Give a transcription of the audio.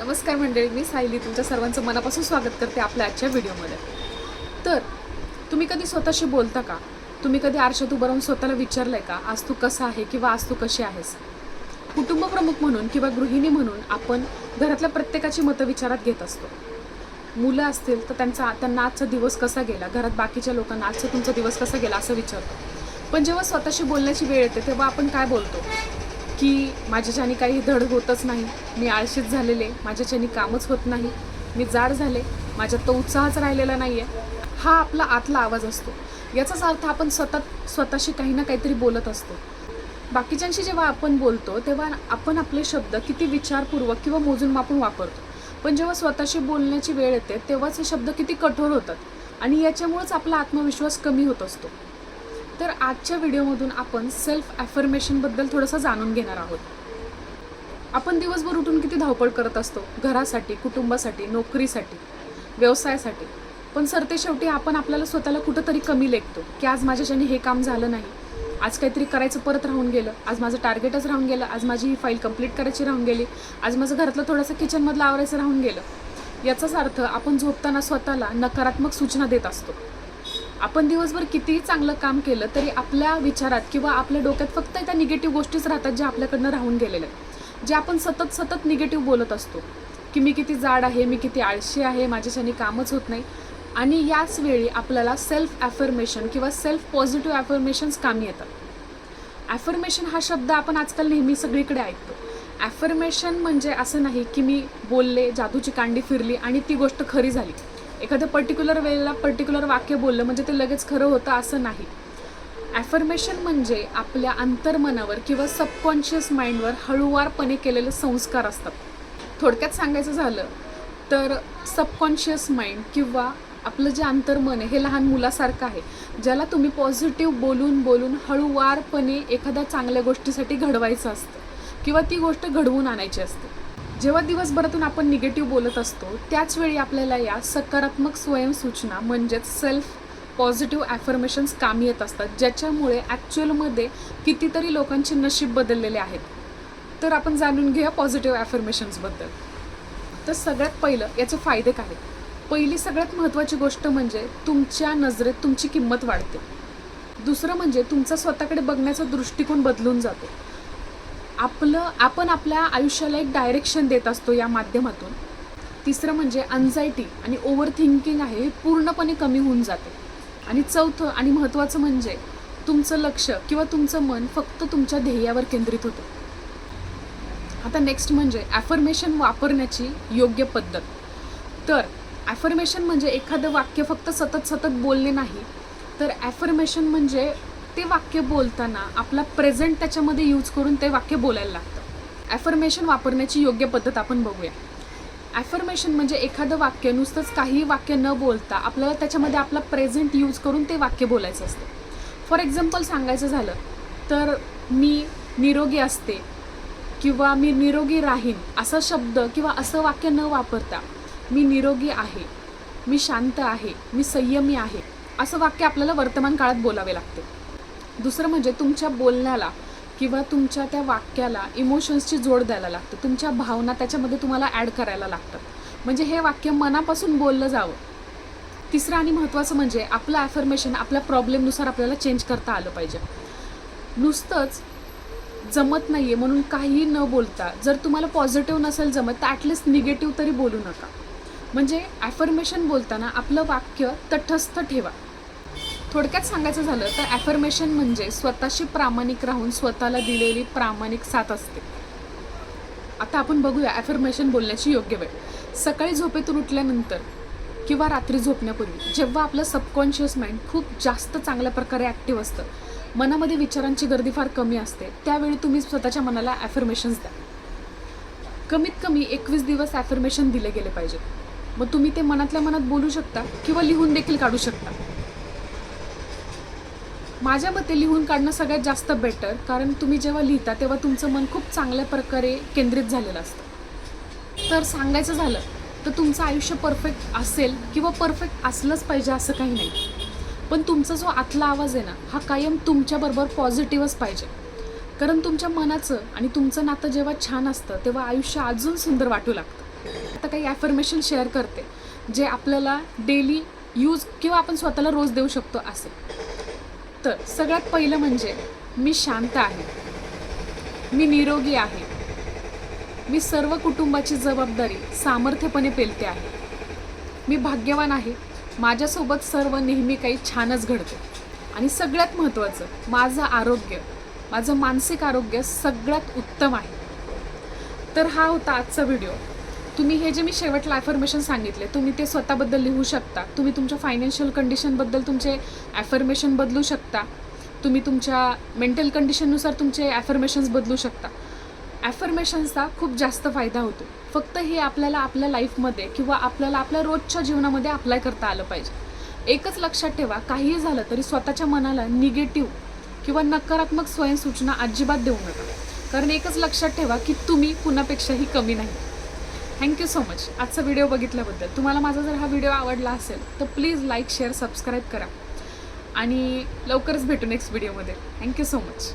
नमस्कार मंडळी, मी सायली तुमच्या सर्वांचं मनापासून स्वागत करते आपल्या आजच्या व्हिडिओमध्ये. तर तुम्ही कधी स्वतःशी बोलता का? तुम्ही कधी आरशात उभं राहून स्वतःला विचारलंय का, आज तू कसा आहे किंवा आज तू कशी आहेस? कुटुंब प्रमुख म्हणून किंवा गृहिणी म्हणून आपण घरातल्या प्रत्येकाची मतं विचारात घेत असतो. मुलं असतील तर त्यांना आजचा दिवस कसा गेला, घरात बाकीच्या लोकांना आजचा तुमचा दिवस कसा गेला असं विचारतो. पण जेव्हा स्वतःशी बोलण्याची वेळ येते तेव्हा आपण काय बोलतो की माझ्याच्याने काही धड होतच नाही, मी आळशीच झालेले, माझ्याच्याने कामच होत नाही, मी जाड झाले, माझ्यात तो उत्साहच राहिलेला नाही आहे. हा आपला आतला आवाज असतो. याचाच अर्थ आपण स्वतःशी काही ना काहीतरी बोलत असतो. बाकीच्यांशी जेव्हा आपण बोलतो तेव्हा आपण आपले शब्द किती विचारपूर्वक किंवा मोजून मापून वापरतो. पण जेव्हा स्वतःशी बोलण्याची वेळ येते तेव्हाच हे शब्द किती कठोर होतात आणि याच्यामुळेच आपला आत्मविश्वास कमी होत असतो. तर आजच्या व्हिडिओमधून आपण सेल्फ ॲफर्मेशनबद्दल थोडंसं जाणून घेणार आहोत. आपण दिवसभर उठून किती धावपळ करत असतो, घरासाठी, कुटुंबासाठी, नोकरीसाठी, व्यवसायासाठी. पण सरते शेवटी आपण आपल्याला स्वतःला कुठंतरी कमी लेखतो की आज माझ्याच्याने हे काम झालं नाही, आज काहीतरी करायचं परत राहून गेलं, आज माझं टार्गेटच राहून गेलं, आज माझी ही फाईल कंप्लीट करायची राहून गेली, आज माझं घरातलं थोडंसं किचनमधलं आवरायचं राहून गेलं. याचाच अर्थ आपण झोपताना स्वतःला नकारात्मक सूचना देत असतो. आपण दिवसभर कितीही चांगलं काम केलं तरी आपल्या विचारात किंवा आपल्या डोक्यात फक्त त्या निगेटिव्ह गोष्टीच राहतात ज्या आपल्याकडनं राहून गेलेल्या आहेत, जे आपण सतत निगेटिव्ह बोलत असतो की मी किती जाड आहे, मी किती आळशी आहे, माझ्याच्याने कामच होत नाही. आणि याच वेळी आपल्याला सेल्फ ॲफर्मेशन किंवा सेल्फ पॉझिटिव्ह ॲफर्मेशन्स कामी येतात. ॲफर्मेशन हा शब्द आपण आजकाल नेहमी सगळीकडे ऐकतो. ॲफर्मेशन म्हणजे असं नाही की मी बोलले, जादूची कांडी फिरली आणि ती गोष्ट खरी झाली. एखाद्या पर्टिक्युलर वेळेला पर्टिक्युलर वाक्य बोललं म्हणजे ते लगेच खरं होतं असं नाही. ॲफर्मेशन म्हणजे आपल्या अंतर्मनावर किंवा सबकॉन्शियस माइंडवर हळूवारपणे केलेले संस्कार असतात. थोडक्यात सांगायचं झालं तर सबकॉन्शियस माइंड किंवा आपलं जे अंतर्मन आहे हे लहान मुलासारखं आहे, ज्याला तुम्ही पॉझिटिव्ह बोलून हळूवारपणे एखाद्या चांगल्या गोष्टीसाठी घडवायचं असतं किंवा ती गोष्ट घडवून आणायची असते. जेव्हा दिवसभरातून आपण निगेटिव्ह बोलत असतो त्याच वेळी आपल्याला या सकारात्मक स्वयंसूचना म्हणजेच सेल्फ पॉझिटिव्ह ॲफर्मेशन्स कामी येत असतात, ज्याच्यामुळे ॲक्च्युअलमध्ये कितीतरी लोकांचे नशीब बदललेले आहेत. तर आपण जाणून घेऊया पॉझिटिव्ह ॲफर्मेशन्सबद्दल. तर सगळ्यात पहिलं याचे फायदे काय? पहिली सगळ्यात महत्त्वाची गोष्ट म्हणजे तुमच्या नजरेत तुमची किंमत वाढते. दुसरं म्हणजे तुमचा स्वतःकडे बघण्याचा दृष्टिकोन बदलून जातो. आपण आपल्या आयुष्याला एक डायरेक्शन देत असतो या माध्यमातून. तिसरं म्हणजे अँझायटी आणि ओव्हर थिंकिंग आहे हे पूर्णपणे कमी होऊन जाते. आणि चौथं आणि महत्त्वाचं म्हणजे तुमचं लक्ष किंवा तुमचं मन फक्त तुमच्या ध्येयावर केंद्रित होतं. आता नेक्स्ट म्हणजे ॲफर्मेशन वापरण्याची योग्य पद्धत. तर ॲफर्मेशन म्हणजे एखादं वाक्य फक्त सतत बोलणे नाही, तर ॲफर्मेशन म्हणजे ते वाक्य बोलताना आपला प्रेझेंट त्याच्यामध्ये यूज करून ते वाक्य बोलायला लागतं. ॲफर्मेशन वापरण्याची योग्य पद्धत आपण बघूया. ॲफर्मेशन म्हणजे एखादं वाक्य नुसतंच काही वाक्य न बोलता आपल्याला त्याच्यामध्ये आपला प्रेझेंट यूज करून ते वाक्य बोलायचं असतं. फॉर एक्झाम्पल सांगायचं झालं तर मी निरोगी असते किंवा मी निरोगी राहीन असा शब्द किंवा असं वाक्य न वापरता मी निरोगी आहे, मी शांत आहे, मी संयमी आहे असं वाक्य आपल्याला वर्तमान काळात बोलावे लागते. दुसरं म्हणजे तुमच्या बोलण्याला किंवा तुमच्या त्या वाक्याला इमोशन्सची जोड द्यायला लागते. तुमच्या भावना त्याच्यामध्ये तुम्हाला ॲड करायला लागतात, म्हणजे हे वाक्य मनापासून बोललं जावं. तिसरं आणि महत्त्वाचं म्हणजे आपलं ॲफर्मेशन आपल्या प्रॉब्लेमनुसार आपल्याला चेंज करता आलं पाहिजे. नुसतंच जमत नाही आहे म्हणून काही न बोलता जर तुम्हाला पॉझिटिव्ह नसेल जमत तर ॲटलिस्ट निगेटिव्ह तरी बोलू नका. म्हणजे ॲफर्मेशन बोलताना आपलं वाक्य तटस्थ ठेवा. थोडक्यात सांगायचं झालं तर ॲफर्मेशन म्हणजे स्वतःशी प्रामाणिक राहून स्वतःला दिलेली प्रामाणिक साथ असते. आता आपण बघूया ॲफर्मेशन बोलण्याची योग्य वेळ. सकाळी झोपेतून उठल्यानंतर किंवा रात्री झोपण्यापूर्वी जेव्हा आपलं सबकॉन्शियस माइंड खूप जास्त चांगल्या प्रकारे ॲक्टिव्ह असतं, मनामध्ये विचारांची गर्दी फार कमी असते, त्यावेळी तुम्ही स्वतःच्या मनाला ॲफर्मेशन्स द्या. कमीत कमी 21 दिवस ॲफर्मेशन दिले गेले पाहिजेत. मग तुम्ही ते मनातल्या मनात बोलू शकता किंवा लिहून देखील काढू शकता. माझ्या मते लिहून काढणं सगळ्यात जास्त बेटर, कारण तुम्ही जेव्हा लिहिता तेव्हा तुमचं मन खूप चांगल्या प्रकारे केंद्रित झालेलं असतं. तर सांगायचं झालं तर तुमचं आयुष्य परफेक्ट असेल किंवा परफेक्ट असलंच पाहिजे असं काही नाही, पण तुमचा जो आतला आवाज आहे ना हा कायम तुमच्याबरोबर पॉझिटिव्हच पाहिजे. कारण तुमच्या मनाचं आणि तुमचं नातं जेव्हा छान असतं तेव्हा आयुष्य अजून सुंदर वाटू लागतं. आता काही ॲफर्मेशन शेअर करते जे आपल्याला डेली यूज किंवा आपण स्वतःला रोज देऊ शकतो असे. तर सगळ्यात पहिलं म्हणजे मी शांत आहे, मी निरोगी आहे, मी सर्व कुटुंबाची जबाबदारी सामर्थ्यपणे पेलते आहे, मी भाग्यवान आहे, माझ्यासोबत सर्व नेहमी काही छानच घडते आणि सगळ्यात महत्त्वाचं माझं आरोग्य, माझं मानसिक आरोग्य सगळ्यात उत्तम आहे. तर हा होता आजचा व्हिडिओ. तुम्ही हे जे मी शेवटला ॲफर्मेशन सांगितले तुम्ही ते स्वतःबद्दल लिहू शकता. तुम्ही तुमच्या फायनान्शियल कंडिशनबद्दल तुमचे ॲफर्मेशन बदलू शकता. तुम्ही तुमच्या मेंटल कंडिशननुसार तुमचे ॲफर्मेशन्स बदलू शकता. ॲफर्मेशन्सचा खूप जास्त फायदा होतो. फक्त हे आपल्याला आपल्या लाईफमध्ये किंवा आपल्याला आपल्या रोजच्या जीवनामध्ये अप्लाय करता आलं पाहिजे. एकच लक्षात ठेवा, काहीही झालं तरी स्वतःच्या मनाला निगेटिव्ह किंवा नकारात्मक स्वयंसूचना अजिबात देऊ नका. कारण एकच लक्षात ठेवा की तुम्ही कुणापेक्षाही कमी नाही. थँक्यू सो मच आजचा व्हिडिओ बघितल्याबद्दल. तुम्हाला माझा जर हा व्हिडिओ आवडला असेल तर प्लीज लाईक शेअर सबस्क्राईब करा आणि लवकरच भेटू नेक्स्ट व्हिडिओमध्ये. Thank you so much.